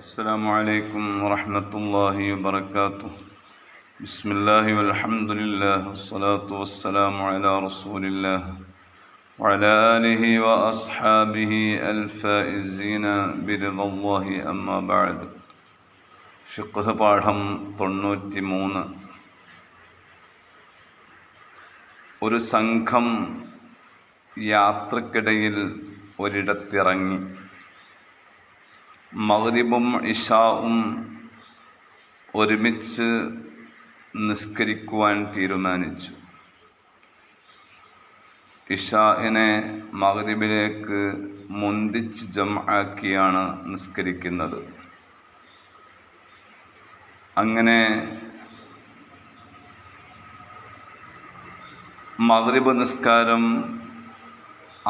السلام عليكم ورحمة الله وبركاته. بسم الله والحمد لله والصلاة والسلام على رسول الله وعلى آله وأصحابه الفائزين برضا الله أما بعد. ഫിഖ്ഹ് പാഠം 93. ഒരു സംഘം യാത്രക്കിടയിൽ ഒരിടത്തിറങ്ങി മഗ്രിബും ഇശാഉം ഒരുമിച്ച് നിസ്കരിക്കുവാൻ തീരുമാനിച്ചു. ഇശാഇനെ മഗ്രിബിലേക്ക് മുന്തിച്ച് ജംആക്കിയാണ് നിസ്കരിക്കുന്നത്. അങ്ങനെ മഗ്രിബ് നിസ്കാരം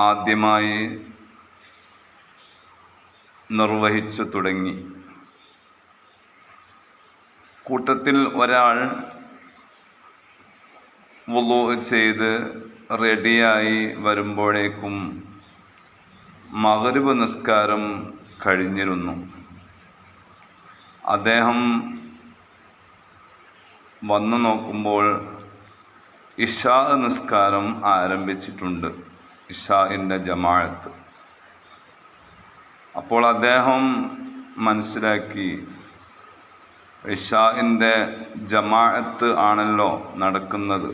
ആദ്യമായി നിർവഹിച്ചു തുടങ്ങി. കൂട്ടത്തിൽ ഒരാൾ വുളൂ ചെയ്ത് റെഡിയായി വരുമ്പോഴേക്കും മഗ്രിബ് നിസ്കാരം കഴിഞ്ഞിരുന്നു. അദ്ദേഹം വന്നു നോക്കുമ്പോൾ ഇശാ നിസ്കാരം ആരംഭിച്ചിട്ടുണ്ട്, ഇശാഇൻ്റെ ജമാഅത്ത്. അപ്പോൾ അദ്ദേഹം മനസ്സിലാക്കി, ഇശാഇൻ്റെ ജമാഅത്ത് ആണല്ലോ നടക്കുന്നത്,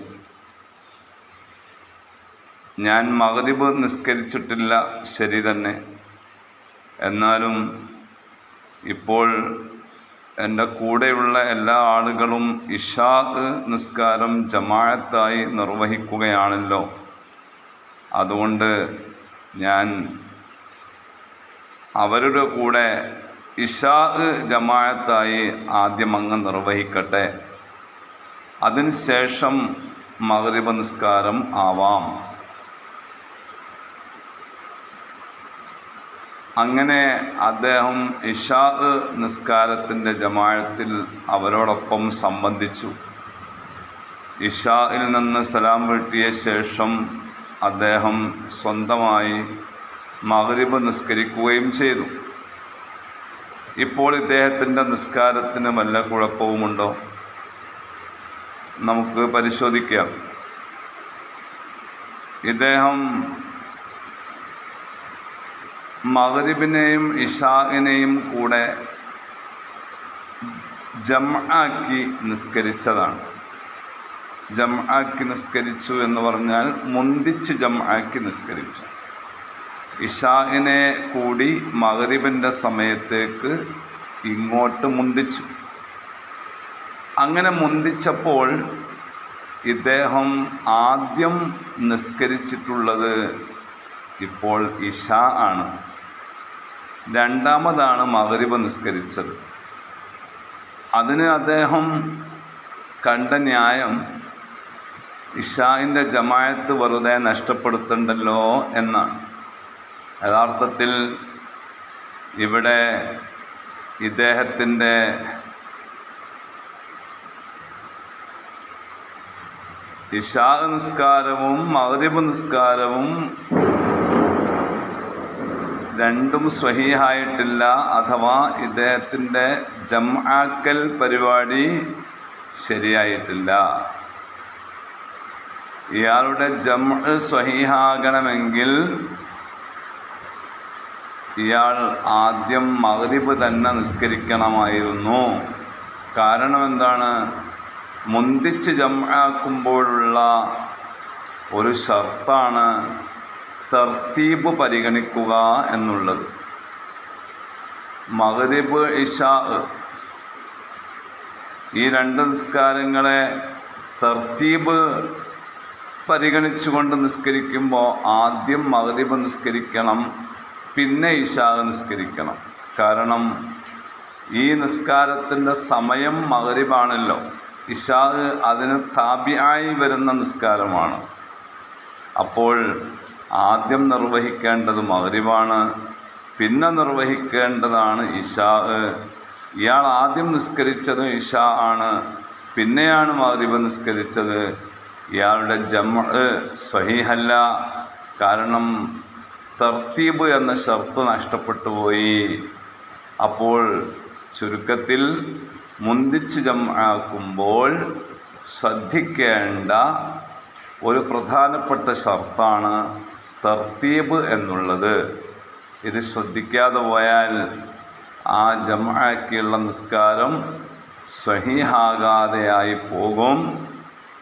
ഞാൻ മഗ്രിബ് നിസ്കരിച്ചിട്ടില്ല, ശരി തന്നെ, എന്നാലും ഇപ്പോൾ എൻ്റെ കൂടെയുള്ള എല്ലാ ആളുകളും ഇശാ നിസ്കാരം ജമാഅത്തായി നിർവഹിക്കുകയാണല്ലോ, അതുകൊണ്ട് ഞാൻ അവരുടെ കൂടെ ഇശാ ജമാഅത്തായി ആദ്യം അങ്ങ് നിർവഹിക്കട്ടെ, അതിനുശേഷം മഗ്രിബ് നിസ്കാരം ആവാം. അങ്ങനെ അദ്ദേഹം ഇശാ നിസ്കാരത്തിൻ്റെ ജമാഅത്തിൽ അവരോടൊപ്പം സംബന്ധിച്ചു. ഇശായിൽ നിന്ന് സലാം വീട്ടിയ ശേഷം അദ്ദേഹം സ്വന്തമായി മഗ്രിബ് നിസ്കരിക്കുകയും ചെയ്തു. ഇപ്പോൾ ഇദ്ദേഹത്തിൻ്റെ നിസ്കാരത്തിന് വല്ല കുഴപ്പവുമുണ്ടോ? നമുക്ക് പരിശോധിക്കാം. ഇദ്ദേഹം മഗ്രിബിനെയും ഇശാഇനെയും കൂടെ ജംആക്കി നിസ്കരിച്ചതാണ്. ജംആക്കി നിസ്കരിച്ചു എന്ന് പറഞ്ഞാൽ മുന്തിച്ച് ജംആക്കി നിസ്കരിച്ചു. ഇശാഇനെ കൂടി മഗ്രിബിൻ്റെ സമയത്തേക്ക് ഇങ്ങോട്ട് മുന്തിച്ചു. അങ്ങനെ മുന്തിച്ചപ്പോൾ ഇദ്ദേഹം ആദ്യം നിസ്കരിച്ചിട്ടുള്ളത് ഇപ്പോൾ ഇശാ ആണ്, രണ്ടാമതാണ് മഗ്രിബ് നിസ്കരിച്ചത്. അതിന് അദ്ദേഹം കണ്ട ന്യായം ഇശാഇൻ്റെ ജമാഅത്ത് വെറുതെ നഷ്ടപ്പെടുത്തണ്ടല്ലോ എന്നാണ്. യഥാർത്ഥത്തിൽ ഇവിടെ ഇദ്ദേഹത്തിൻ്റെ ഇശാ നിസ്കാരവും മഗ്രിബ് നിസ്കാരവും രണ്ടും സ്വഹീഹായിട്ടില്ല, അഥവാ ഇദ്ദേഹത്തിൻ്റെ ജംആക്കൽ പരിപാടി ശരിയായിട്ടില്ല. ഇയാളുടെ ജംഅ് സ്വഹീഹാകണമെങ്കിൽ ഇയാൾ ആദ്യം മഗ്രിബ് തന്നെ നിസ്കരിക്കണമായിരുന്നു. കാരണം എന്താണ്? മുന്തിച്ച് ജംആക്കുമ്പോഴുള്ള ഒരു ഷർത്താണ് തർത്തീബ് പരിഗണിക്കുക എന്നുള്ളത്. മഗ്രിബ് ഇശാ ഈ രണ്ട് നിസ്കാരങ്ങളെ തർത്തീബ് പരിഗണിച്ചുകൊണ്ട് നിസ്കരിക്കുമ്പോൾ ആദ്യം മഗ്രിബ് നിസ്കരിക്കണം, പിന്നെ ഇശാ നിസ്കരിക്കണം. കാരണം ഈ നിസ്കാരത്തിൻ്റെ സമയം മഗ്രിബാണല്ലോ, ഇശാ അതിന് താബിആയി വരുന്ന നിസ്കാരമാണ്. അപ്പോൾ ആദ്യം നിർവഹിക്കേണ്ടത് മഗ്രിബാണ്, പിന്നെ നിർവഹിക്കേണ്ടതാണ് ഇശാ. ഇയാൾ ആദ്യം നിസ്കരിച്ചത് ഇശാ ആണ്, പിന്നെയാണ് മഗ്രിബ് നിസ്കരിച്ചത്. ഇയാളുടെ ജംഅ് സ്വഹീഹല്ല, കാരണം തർത്തീബ് എന്ന ഷർത്ത് നഷ്ടപ്പെട്ടു പോയി. അപ്പോൾ ചുരുക്കത്തിൽ മുന്തിച്ച് ജംആക്കുമ്പോൾ ശ്രദ്ധിക്കേണ്ട ഒരു പ്രധാനപ്പെട്ട ഷർത്താണ് തർത്തീബ് എന്നുള്ളത്. ഇത് ശ്രദ്ധിക്കാതെ പോയാൽ ആ ജംആക്കിയുള്ള നിസ്കാരം സ്വഹീഹാകാതെയായി പോകും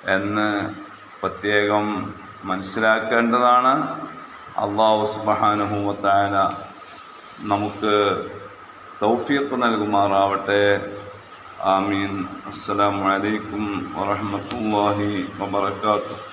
എന്ന് പ്രത്യേകം മനസ്സിലാക്കേണ്ടതാണ്. അല്ലാഹു സുബ്ഹാനഹു വ തആല നമുക്ക് തൗഫീഖ് നൽകുമാറാവട്ടെ. ആമീൻ. അസ്സലാമു അലൈക്കും വറഹ്മത്തുള്ളാഹി വബറകാതുഹു.